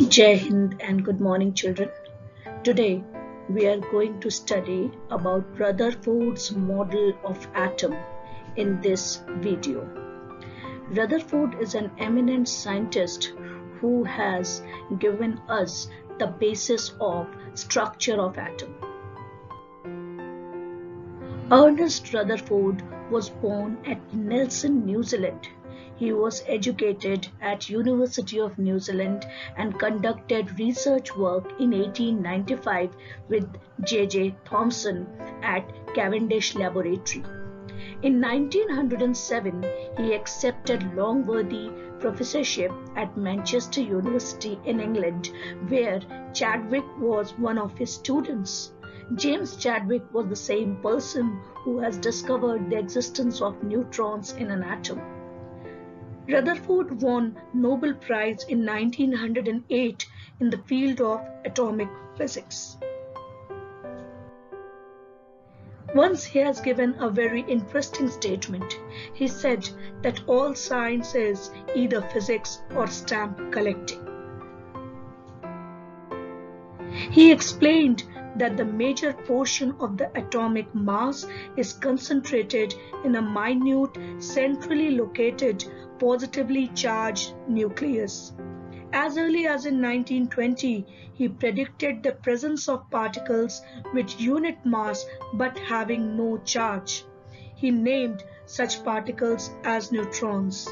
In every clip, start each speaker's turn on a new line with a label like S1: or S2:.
S1: Jai Hind and good morning, children. Today we are going to study about Rutherford's model of atom in this video. Rutherford is an eminent scientist who has given us the basis of structure of atom. Ernest Rutherford was born at Nelson, New Zealand. He was educated at University of New Zealand and conducted research work in 1895 with J.J. Thomson at Cavendish Laboratory. In 1907, he accepted Longworthy Professorship at Manchester University in England, where Chadwick was one of his students. James Chadwick was the same person who has discovered the existence of neutrons in an atom. Rutherford won Nobel Prize in 1908 in the field of atomic physics. Once he has given a very interesting statement. He said that all science is either physics or stamp collecting. He explained that the major portion of the atomic mass is concentrated in a minute, centrally located, positively charged nucleus. As early as in 1920, he predicted the presence of particles with unit mass but having no charge. He named such particles as neutrons.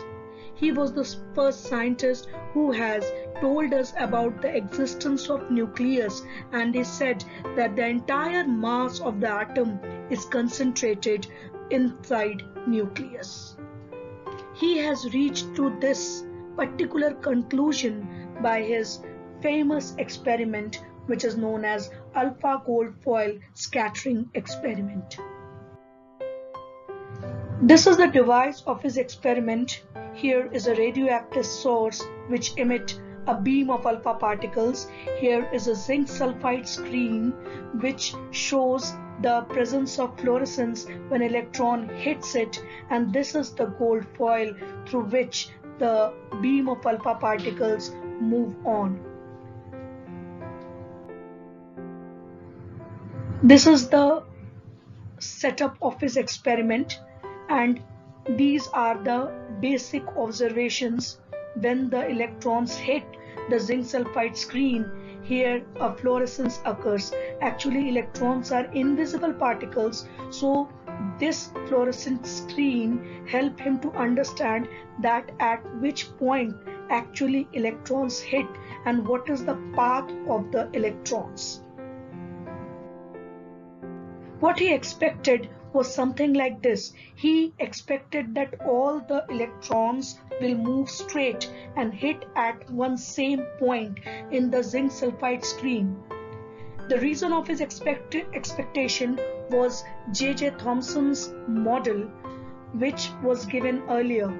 S1: He was the first scientist who has told us about the existence of nucleus, and he said that the entire mass of the atom is concentrated inside nucleus. He has reached to this particular conclusion by his famous experiment, which is known as alpha gold foil scattering experiment. This is the device of his experiment. Here is a radioactive source which emits a beam of alpha particles. Here is a zinc sulfide screen which shows the presence of fluorescence when electron hits it, and this is the gold foil through which the beam of alpha particles move on. This is the setup of his experiment, and these are the basic observations. When the electrons hit the zinc sulfide screen, here a fluorescence occurs. Actually, electrons are invisible particles, so this fluorescent screen helped him to understand that at which point actually electrons hit and what is the path of the electrons. What he expected was something like this. He expected that all the electrons will move straight and hit at one same point in the zinc sulfide screen. The reason of his expectation was J.J. Thomson's model, which was given earlier.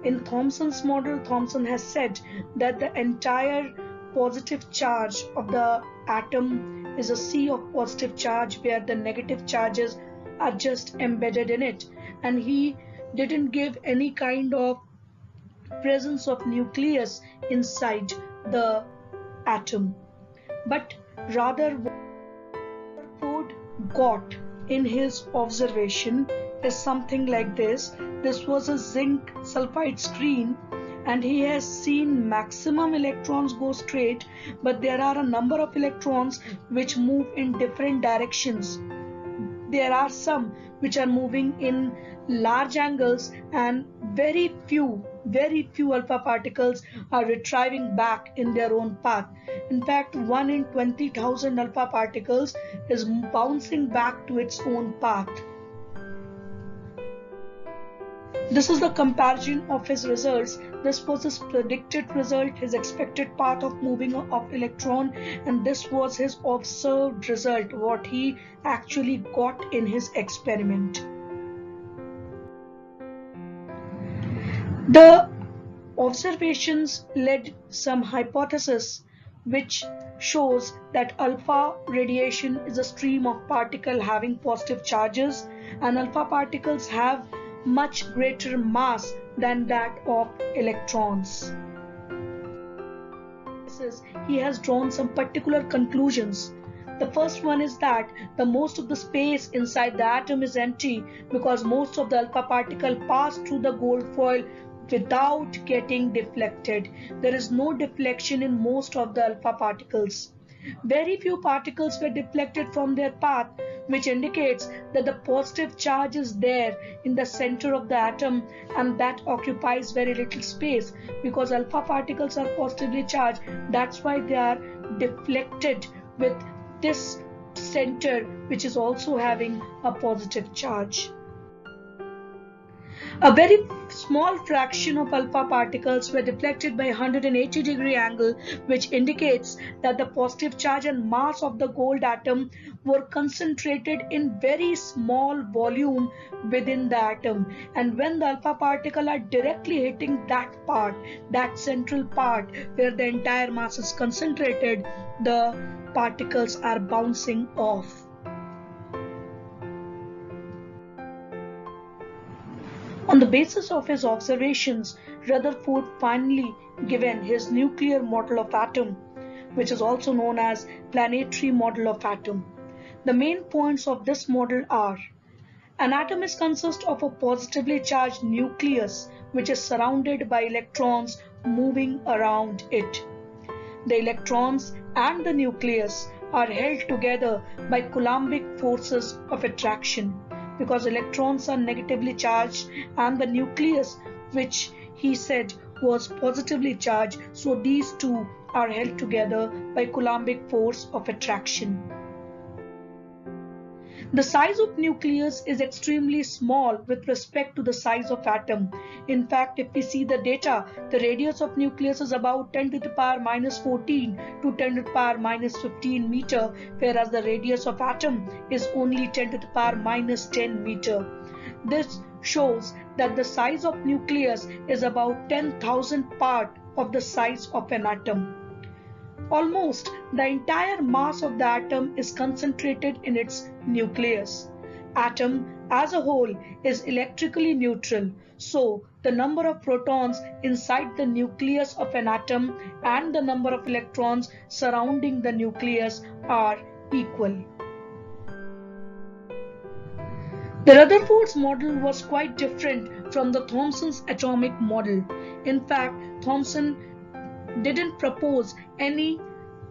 S1: In Thomson's model, Thomson has said that the entire positive charge of the atom is a sea of positive charge where the negative charges are just embedded in it, and he didn't give any kind of presence of nucleus inside the atom, but rather what Rutherford got in his observation is something like this. This was a zinc sulfide screen, and he has seen maximum electrons go straight, but there are a number of electrons which move in different directions. There are some which are moving in large angles, and very few alpha particles are retrieving back in their own path. In fact, 1 in 20,000 alpha particles is bouncing back to its own path. This is the comparison of his results. This was his predicted result, his expected path of moving of electron, and this was his observed result, what he actually got in his experiment. The observations led some hypothesis which shows that alpha radiation is a stream of particle having positive charges, and alpha particles have much greater mass than that of electrons. analysis, he has drawn some particular conclusions. The first one is that the most of the space inside the atom is empty because most of the alpha particle pass through the gold foil without getting deflected. There is no deflection in most of the alpha particles. Very few particles were deflected from their path, which indicates that the positive charge is there in the center of the atom, and that occupies very little space because alpha particles are positively charged. That's why they are deflected with this center, which is also having a positive charge. A very small fraction of alpha particles were deflected by 180-degree angle, which indicates that the positive charge and mass of the gold atom were concentrated in very small volume within the atom. And when the alpha particle are directly hitting that part, that central part where the entire mass is concentrated, the particles are bouncing off. On the basis of his observations, Rutherford finally given his nuclear model of atom, which is also known as planetary model of atom. The main points of this model are: an atom is consist of a positively charged nucleus which is surrounded by electrons moving around it. The electrons and the nucleus are held together by Coulombic forces of attraction, because electrons are negatively charged and the nucleus, which he said was positively charged, so these two are held together by Coulombic force of attraction. The size of nucleus is extremely small with respect to the size of atom. In fact, if we see the data, the radius of nucleus is about 10 to the power minus 14 to 10 to the power minus 15 meter, whereas the radius of atom is only 10 to the power minus 10 meter. This shows that the size of nucleus is about 10,000 part of the size of an atom. Almost the entire mass of the atom is concentrated in its nucleus. Atom as a whole is electrically neutral, so the number of protons inside the nucleus of an atom and the number of electrons surrounding the nucleus are equal. The Rutherford's model was quite different from the Thomson's atomic model. In fact, Thomson didn't propose any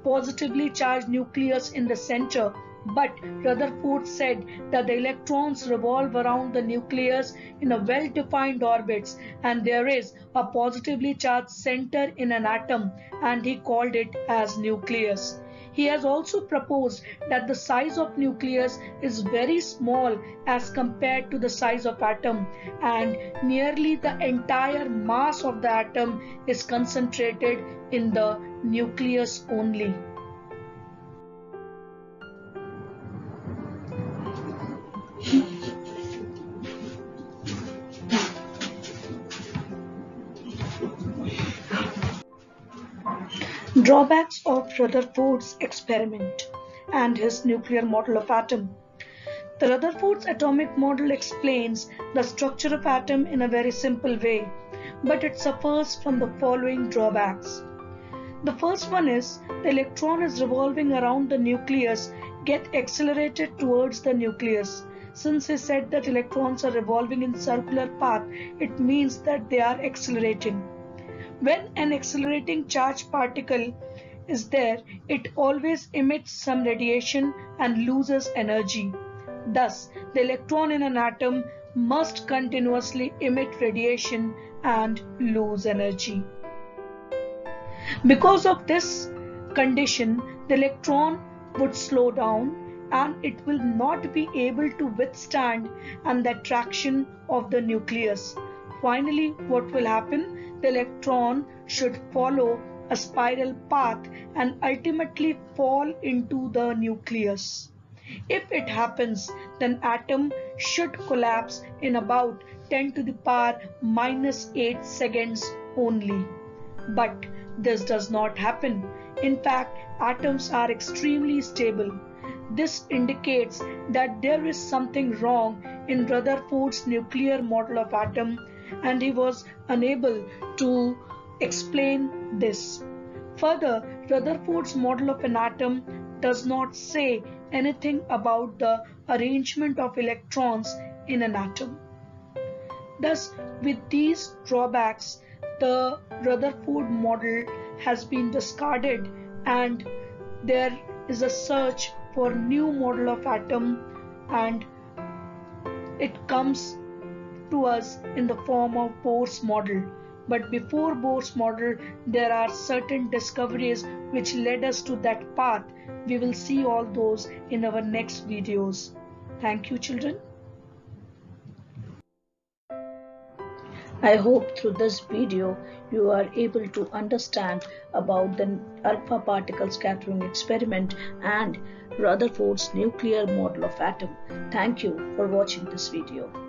S1: positively charged nucleus in the center, but Rutherford said that the electrons revolve around the nucleus in a well-defined orbits and there is a positively charged center in an atom, and he called it as nucleus. He has also proposed that the size of nucleus is very small as compared to the size of atom, and nearly the entire mass of the atom is concentrated in the nucleus only. Drawbacks of Rutherford's experiment and his nuclear model of atom. The Rutherford's atomic model explains the structure of atom in a very simple way, but it suffers from the following drawbacks. The first one is the electron is revolving around the nucleus get accelerated towards the nucleus. Since he said that electrons are revolving in circular path, it means that they are accelerating. When an accelerating charged particle is there, it always emits some radiation and loses energy. Thus, the electron in an atom must continuously emit radiation and lose energy. Because of this condition, the electron would slow down and it will not be able to withstand the attraction of the nucleus. Finally, what will happen? The electron should follow a spiral path and ultimately fall into the nucleus. If it happens, then atom should collapse in about 10 to the power minus 8 seconds only. But this does not happen. In fact, atoms are extremely stable. This indicates that there is something wrong in Rutherford's nuclear model of atom, and he was unable to explain this. Further, Rutherford's model of an atom does not say anything about the arrangement of electrons in an atom. Thus, with these drawbacks, the Rutherford model has been discarded and there is a search for new model of atom, and it comes to us in the form of Bohr's model. But before Bohr's model, there are certain discoveries which led us to that path. We will see all those in our next videos. Thank you, children. I hope through this video you are able to understand about the alpha particle scattering experiment and Rutherford's nuclear model of atom. Thank you for watching this video.